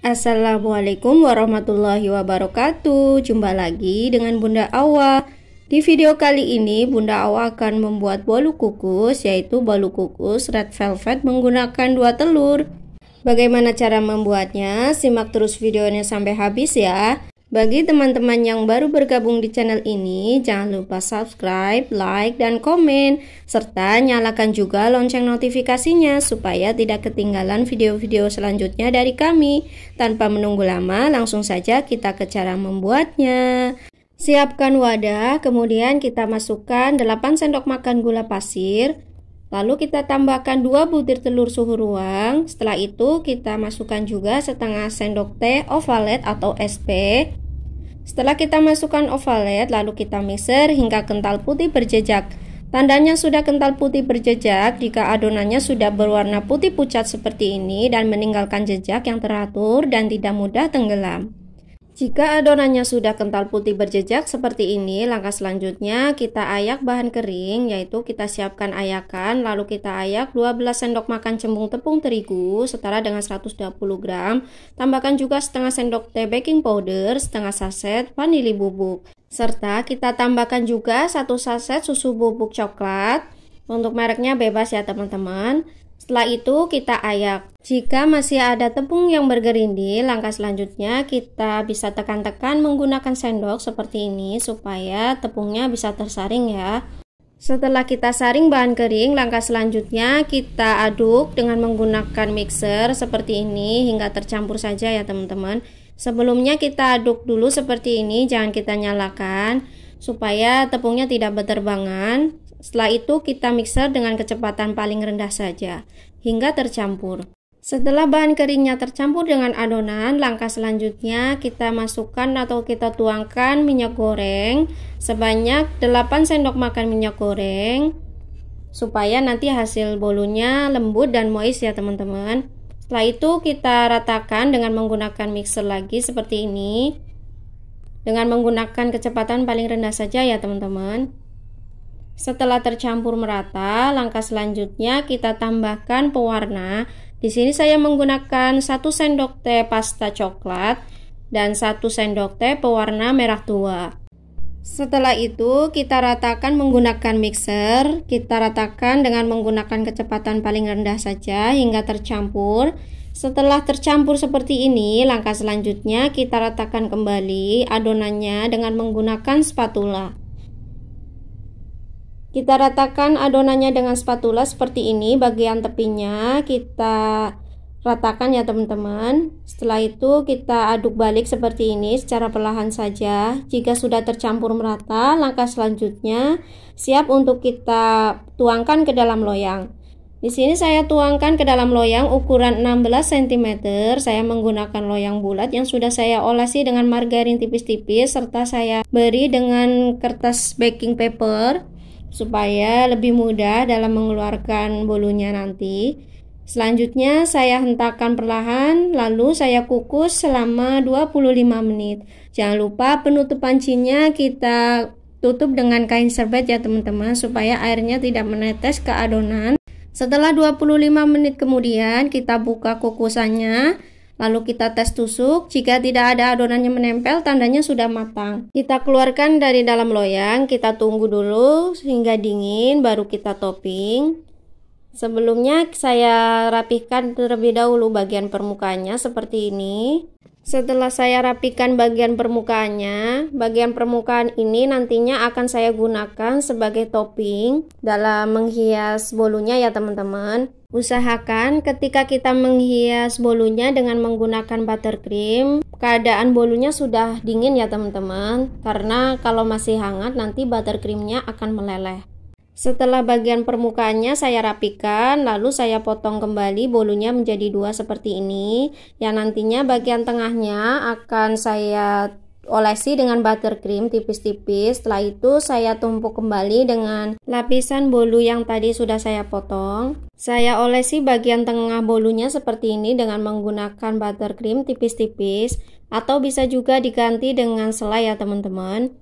Assalamualaikum warahmatullahi wabarakatuh. Jumpa lagi dengan Bunda Awa. Di video kali ini Bunda Awa akan membuat bolu kukus, yaitu bolu kukus red velvet menggunakan 2 telur. Bagaimana cara membuatnya? Simak terus videonya sampai habis ya. Bagi teman-teman yang baru bergabung di channel ini, jangan lupa subscribe, like, dan komen, serta nyalakan juga lonceng notifikasinya supaya tidak ketinggalan video-video selanjutnya dari kami. Tanpa menunggu lama, langsung saja kita ke cara membuatnya. Siapkan wadah, kemudian kita masukkan 8 sendok makan gula pasir, lalu kita tambahkan 2 butir telur suhu ruang. Setelah itu kita masukkan juga setengah sendok teh ovalet atau SP. Setelah kita masukkan ovalet, lalu kita mixer hingga kental putih berjejak. Tandanya sudah kental putih berjejak jika adonannya sudah berwarna putih pucat seperti ini dan meninggalkan jejak yang teratur dan tidak mudah tenggelam. Jika adonannya sudah kental putih berjejak seperti ini, langkah selanjutnya kita ayak bahan kering, yaitu kita siapkan ayakan, lalu kita ayak 12 sendok makan cembung tepung terigu setara dengan 120 gram. Tambahkan juga setengah sendok teh baking powder, setengah saset vanili bubuk, serta kita tambahkan juga 1 saset susu bubuk coklat. Untuk mereknya bebas ya teman-teman. Setelah itu kita ayak. Jika masih ada tepung yang bergerindil, langkah selanjutnya kita bisa tekan-tekan menggunakan sendok seperti ini supaya tepungnya bisa tersaring ya. Setelah kita saring bahan kering, langkah selanjutnya kita aduk dengan menggunakan mixer seperti ini hingga tercampur saja ya teman-teman. Sebelumnya kita aduk dulu seperti ini, jangan kita nyalakan supaya tepungnya tidak berterbangan. Setelah itu kita mixer dengan kecepatan paling rendah saja hingga tercampur. Setelah bahan keringnya tercampur dengan adonan, langkah selanjutnya kita masukkan atau kita tuangkan minyak goreng sebanyak 8 sendok makan minyak goreng supaya nanti hasil bolunya lembut dan moist ya teman-teman. Setelah itu kita ratakan dengan menggunakan mixer lagi seperti ini dengan menggunakan kecepatan paling rendah saja ya teman-teman. Setelah tercampur merata, langkah selanjutnya kita tambahkan pewarna. Di sini saya menggunakan 1 sendok teh pasta coklat dan 1 sendok teh pewarna merah tua. Setelah itu kita ratakan menggunakan mixer. Kita ratakan dengan menggunakan kecepatan paling rendah saja hingga tercampur. Setelah tercampur seperti ini, langkah selanjutnya kita ratakan kembali adonannya dengan menggunakan spatula. Kita ratakan adonannya dengan spatula seperti ini, bagian tepinya kita ratakan ya teman-teman. Setelah itu kita aduk balik seperti ini secara perlahan saja. Jika sudah tercampur merata, langkah selanjutnya siap untuk kita tuangkan ke dalam loyang. Di sini saya tuangkan ke dalam loyang ukuran 16 cm. Saya menggunakan loyang bulat yang sudah saya olesi dengan margarin tipis-tipis serta saya beri dengan kertas baking paper supaya lebih mudah dalam mengeluarkan bolunya nanti. Selanjutnya saya hentakkan perlahan, lalu saya kukus selama 25 menit. Jangan lupa penutup pancinya kita tutup dengan kain serbet ya teman-teman, supaya airnya tidak menetes ke adonan. Setelah 25 menit kemudian kita buka kukusannya, lalu kita tes tusuk. Jika tidak ada adonannya menempel, tandanya sudah matang. Kita keluarkan dari dalam loyang, kita tunggu dulu hingga dingin, baru kita topping. Sebelumnya saya rapihkan terlebih dahulu bagian permukaannya seperti ini. Setelah saya rapikan bagian permukaannya, bagian permukaan ini nantinya akan saya gunakan sebagai topping dalam menghias bolunya ya teman-teman. Usahakan ketika kita menghias bolunya dengan menggunakan buttercream, keadaan bolunya sudah dingin ya teman-teman, karena kalau masih hangat nanti buttercreamnya akan meleleh. Setelah bagian permukaannya saya rapikan, lalu saya potong kembali bolunya menjadi 2 seperti ini. Yang nantinya bagian tengahnya akan saya olesi dengan buttercream tipis-tipis. Setelah itu saya tumpuk kembali dengan lapisan bolu yang tadi sudah saya potong. Saya olesi bagian tengah bolunya seperti ini dengan menggunakan buttercream tipis-tipis, atau bisa juga diganti dengan selai ya teman-teman.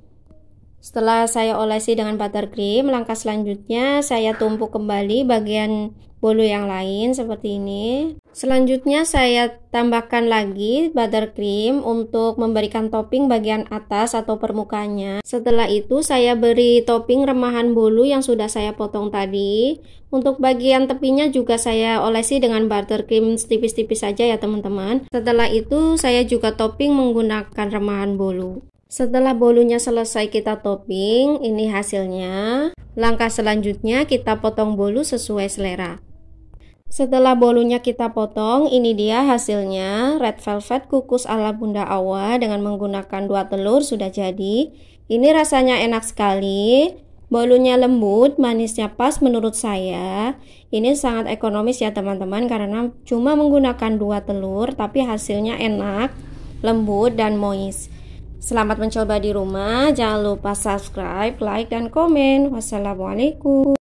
Setelah saya olesi dengan buttercream, langkah selanjutnya saya tumpuk kembali bagian bolu yang lain seperti ini. Selanjutnya saya tambahkan lagi buttercream untuk memberikan topping bagian atas atau permukaannya. Setelah itu saya beri topping remahan bolu yang sudah saya potong tadi. Untuk bagian tepinya juga saya olesi dengan buttercream tipis-tipis saja ya teman-teman. Setelah itu saya juga topping menggunakan remahan bolu. Setelah bolunya selesai kita topping, ini hasilnya. Langkah selanjutnya kita potong bolu sesuai selera. Setelah bolunya kita potong, ini dia hasilnya. Red velvet kukus ala Bunda Awa dengan menggunakan 2 telur sudah jadi. Ini rasanya enak sekali. Bolunya lembut, manisnya pas menurut saya. Ini sangat ekonomis ya teman-teman, karena cuma menggunakan 2 telur tapi hasilnya enak, lembut dan moist. Selamat mencoba di rumah. Jangan lupa subscribe, like, dan komen. Wassalamualaikum.